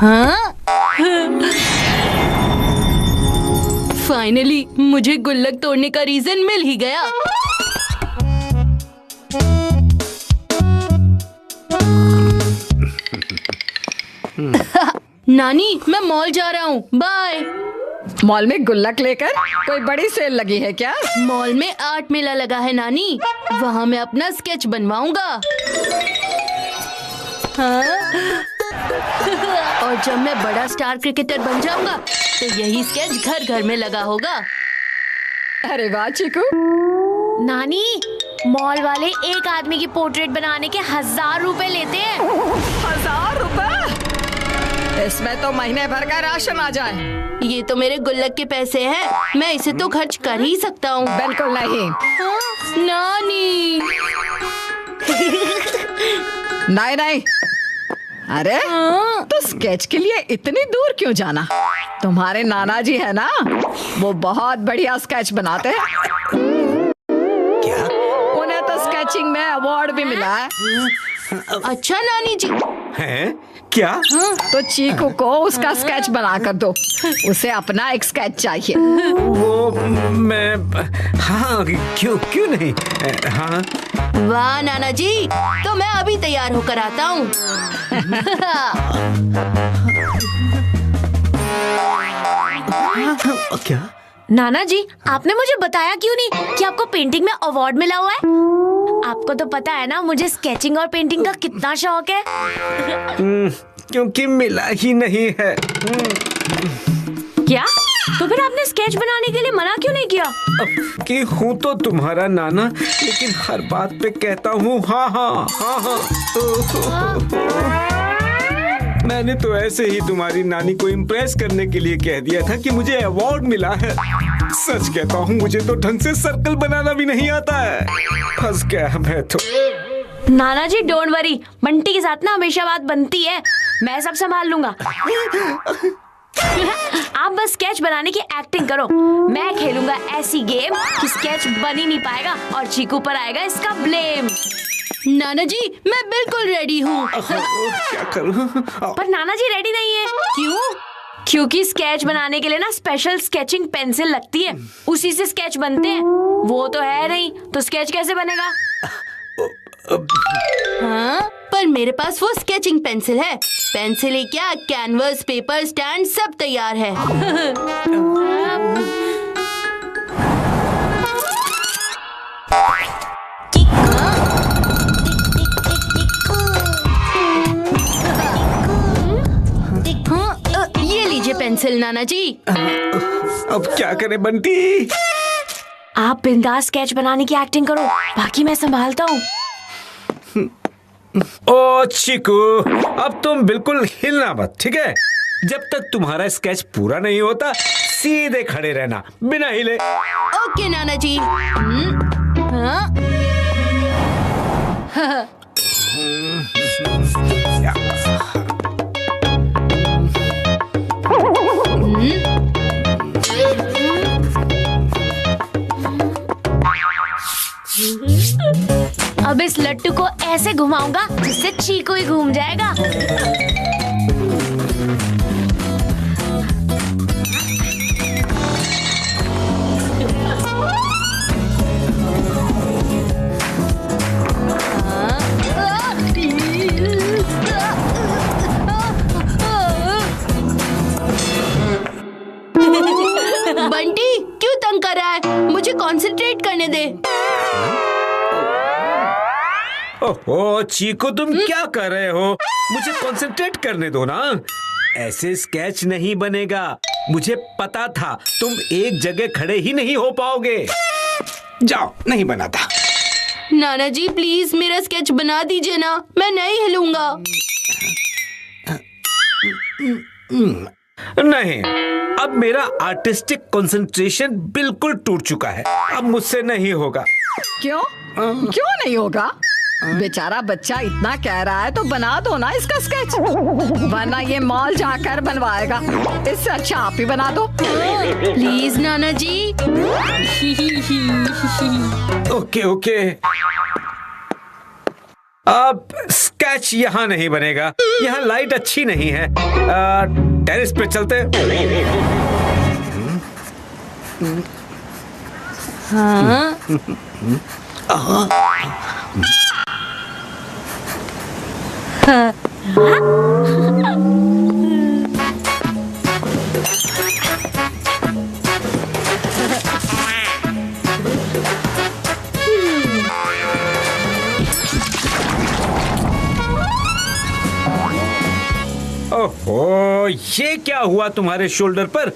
हाँ? फाइनली मुझे गुल्लक तोड़ने का रीजन मिल ही गया। नानी, मैं मॉल जा रहा हूँ, बाय। मॉल में गुल्लक लेकर? कोई बड़ी सेल लगी है क्या? मॉल में आर्ट मेला लगा है नानी, वहाँ मैं अपना स्केच बनवाऊंगा। हाँ? और जब मैं बड़ा स्टार क्रिकेटर बन जाऊंगा तो यही स्केच घर घर में लगा होगा। अरे वाह चीकू। नानी, मॉल वाले एक आदमी की पोर्ट्रेट बनाने के 1000 रुपए लेते हैं। 1000 रुपए? इसमें तो महीने भर का राशन आ जाए। ये तो मेरे गुल्लक के पैसे हैं, मैं इसे तो खर्च कर ही सकता हूँ। बिल्कुल नहीं। हाँ? नानी। नहीं नहीं। अरे हाँ? तो स्केच के लिए इतनी दूर क्यों जाना? तुम्हारे नाना जी है ना, वो बहुत बढ़िया स्केच बनाते हैं। क्या? उन्हें तो स्केचिंग में अवार्ड भी मिला है। अच्छा नानी जी। है क्या? हाँ? तो चीकू को उसका स्केच बना कर दो, उसे अपना एक स्केच चाहिए। वो मैं हाँ क्यों नहीं। हाँ वाह नाना जी, तो मैं अभी तैयार होकर आता हूँ। क्या? नाना जी, आपने मुझे बताया क्यों नहीं कि आपको पेंटिंग में अवार्ड मिला हुआ है? आपको तो पता है ना मुझे स्केचिंग और पेंटिंग का कितना शौक है। क्योंकि मिला ही नहीं है। क्या? तो फिर आपने स्केच बनाने के लिए मना क्यों नहीं किया? कि हूँ तो तुम्हारा नाना, लेकिन हर बात पे कहता हूँ हाँ हाँ हाँ हाँ। मैंने तो ऐसे ही तुम्हारी नानी को इम्प्रेस करने के लिए कह दिया था कि मुझे अवार्ड मिला है। सच कहता हूँ, मुझे तो ढंग से सर्कल बनाना भी नहीं आता है। फंस गया मैं तो। नाना जी डोंट वरी, बंटी के साथ ना हमेशा बात बनती है, मैं सब संभाल लूंगा। आप बस स्केच बनाने की एक्टिंग करो, मैं खेलूंगा ऐसी गेम कि स्केच बन ही नहीं पाएगा और चीकू पर आएगा इसका ब्लेम। नाना जी, मैं बिल्कुल रेडी हूँ। क्या करूँ? पर नाना जी रेडी नहीं है। क्यों? क्योंकि स्केच बनाने के लिए ना स्पेशल स्केचिंग पेंसिल लगती है, उसी से स्केच बनते हैं। वो तो है नहीं, तो स्केच कैसे बनेगा? हाँ? पर मेरे पास वो स्केचिंग पेंसिल है। पेंसिल ही क्या, कैनवस, पेपर, स्टैंड सब तैयार है। ये लीजिए पेंसिल नाना जी। अब क्या करें बंटी? आप बिंदास स्केच बनाने की एक्टिंग करो, बाकी मैं संभालता हूँ। ओ चीकू, अब तुम बिल्कुल हिलना मत, ठीक है? जब तक तुम्हारा स्केच पूरा नहीं होता सीधे खड़े रहना बिना हिले। ओके नाना जी। हाँ? अब इस लट्टू को ऐसे घुमाऊंगा जिससे चीकू ही घूम जाएगा। बंटी क्यों तंग कर रहा है? मुझे कंसंट्रेट करने दे। ओहो चीकू, तुम क्या कर रहे हो? मुझे कंसंट्रेट करने दो ना। ऐसे स्केच नहीं बनेगा। मुझे पता था तुम एक जगह खड़े ही नहीं हो पाओगे। जाओ, नहीं बनाता। नाना जी प्लीज मेरा स्केच बना दीजिए ना, मैं नहीं हिलूंगा। नहीं, अब मेरा आर्टिस्टिक कंसंट्रेशन बिल्कुल टूट चुका है। अब मुझसे नहीं होगा। क्यों? क्यों नहीं होगा? बेचारा बच्चा इतना कह रहा है तो बना दो ना इसका स्केच, वरना ये मॉल जाकर बनवाएगा। इससे अच्छा आप ही बना दो। प्लीज नाना जी। Okay okay. अब स्केच यहाँ नहीं बनेगा, यहाँ लाइट अच्छी नहीं है। टेरेस पे चलते हैं। हाँ ओहो, ये क्या हुआ तुम्हारे शोल्डर पर?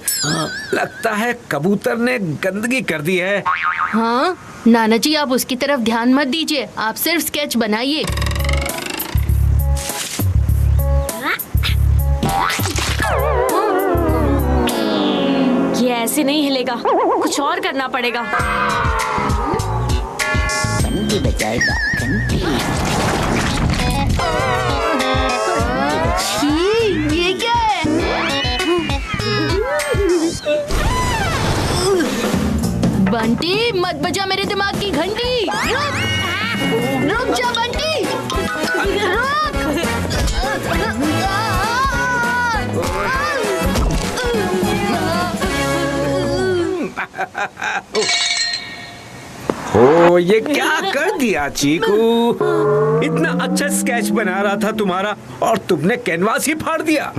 लगता है कबूतर ने गंदगी कर दी है। हाँ नाना जी, आप उसकी तरफ ध्यान मत दीजिए, आप सिर्फ स्केच बनाइए। ये ऐसे नहीं हिलेगा, कुछ और करना पड़ेगा। घंटी बजाएगा घंटी। छी, ये क्या है? बंटी मत बजा मेरे दिमाग की घंटी। रुक जा बंटी, ओ, ये क्या कर दिया चीकू? इतना अच्छा स्केच बना रहा था तुम्हारा और तुमने कैनवास ही फाड़ दिया।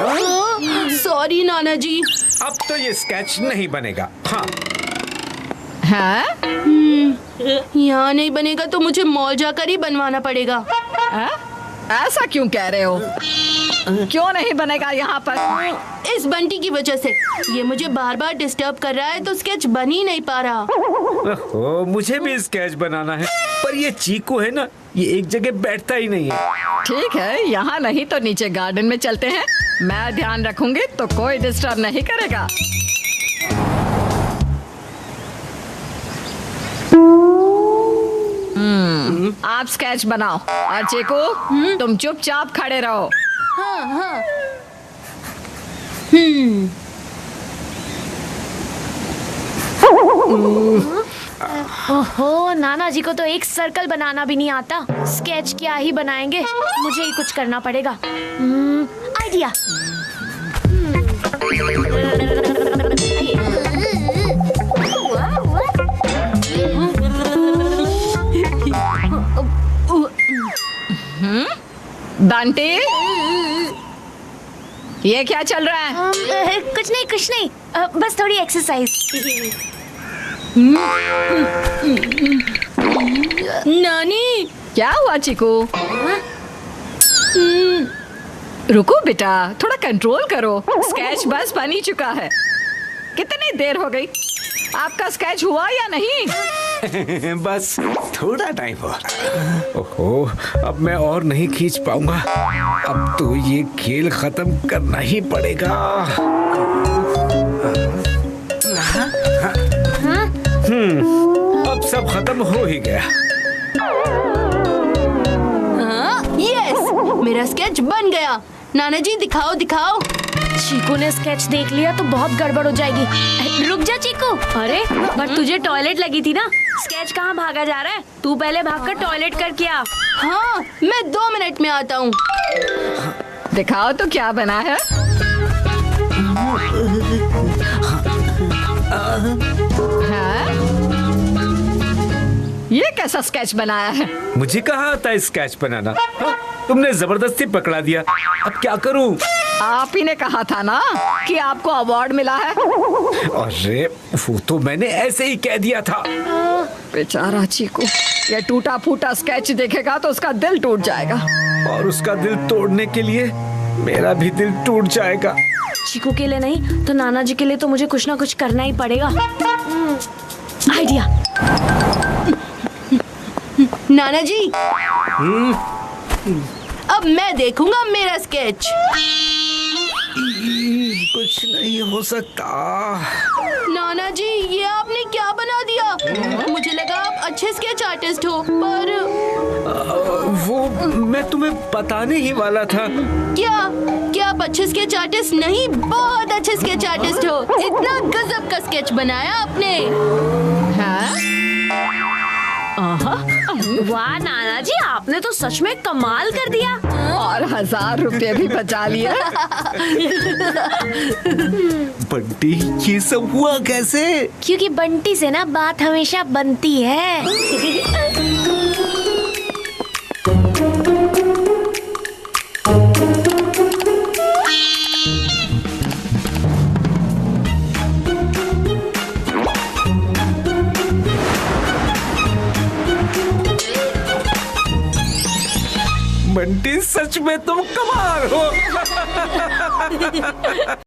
सॉरी नाना जी। अब तो ये स्केच नहीं बनेगा। हाँ, हाँ? यहाँ नहीं बनेगा तो मुझे मॉल जाकर ही बनवाना पड़ेगा। हाँ? ऐसा क्यों कह रहे हो? क्यों नहीं बनेगा यहाँ पर? इस बंटी की वजह से ये मुझे बार बार डिस्टर्ब कर रहा है तो स्केच बन ही नहीं पा रहा। ओहो, मुझे भी स्केच बनाना है, पर ये चीकू है ना, ये एक जगह बैठता ही नहीं है। ठीक है, यहाँ नहीं तो नीचे गार्डन में चलते हैं। मैं ध्यान रखूंगी तो कोई डिस्टर्ब नहीं करेगा। आप स्केच बनाओ और चीकू तुम चुपचाप खड़े रहो। हाँ हाँ। ओहो, नाना जी को तो एक सर्कल बनाना भी नहीं आता, स्केच क्या ही बनाएंगे। मुझे ही कुछ करना पड़ेगा। आइडिया। बंटी, ये क्या चल रहा है? कुछ नहीं कुछ नहीं, बस थोड़ी एक्सरसाइज। नानी, क्या हुआ चीकू? रुको बेटा, थोड़ा कंट्रोल करो। स्केच बस बन ही चुका है। कितनी देर हो गई? आपका स्केच हुआ या नहीं? बस थोड़ा टाइम हुआ। ओहो, अब मैं और नहीं खींच पाऊंगा। अब तो ये खेल खत्म करना ही पड़ेगा। अब सब खत्म हो ही गया। हाँ, यस, मेरा स्केच बन गया। नाना जी दिखाओ दिखाओ। चीकू ने स्केच देख लिया तो बहुत गड़बड़ हो जाएगी। रुक जा चीकू। अरे बट तुझे टॉयलेट लगी थी ना, स्केच कहाँ भागा जा रहा है? तू पहले भागकर टॉयलेट करके आ। हाँ, मैं 2 मिनट में आता हूँ। दिखाओ तो क्या बना है। हाँ? ये कैसा स्केच बनाया है? मुझे कहाँ आता है स्केच बनाना? हाँ, तुमने जबरदस्ती पकड़ा दिया। अब क्या करूं? आप ही ने कहा था ना कि आपको अवार्ड मिला है। अरे वो तो मैंने ऐसे ही कह दिया था। बेचारा चीकू, ये टूटा फूटा स्केच देखेगा तो उसका दिल टूट जाएगा। और उसका दिल तोड़ने के लिए मेरा भी दिल टूट जाएगा। चीकू के लिए नहीं तो नाना जी के लिए तो मुझे कुछ ना कुछ करना ही पड़ेगा। आइडिया। नाना जी, अब मैं देखूंगा मेरा स्केच। कुछ नहीं हो सकता। नाना जी, ये आपने क्या बना दिया? मुझे लगा आप अच्छे स्केच आर्टिस्ट हो, पर वो मैं तुम्हें बताने ही वाला था। क्या आप अच्छे स्केच आर्टिस्ट नहीं, बहुत अच्छे स्केच आर्टिस्ट हो। इतना गजब का स्केच बनाया आपने। हाँ? वाह नाना जी, आपने तो सच में कमाल कर दिया। और 1000 रुपए भी बचा लिए। बंटी, ये सब हुआ कैसे? क्योंकि बंटी से ना बात हमेशा बनती है। बंटी, सच में तुम कमाल हो।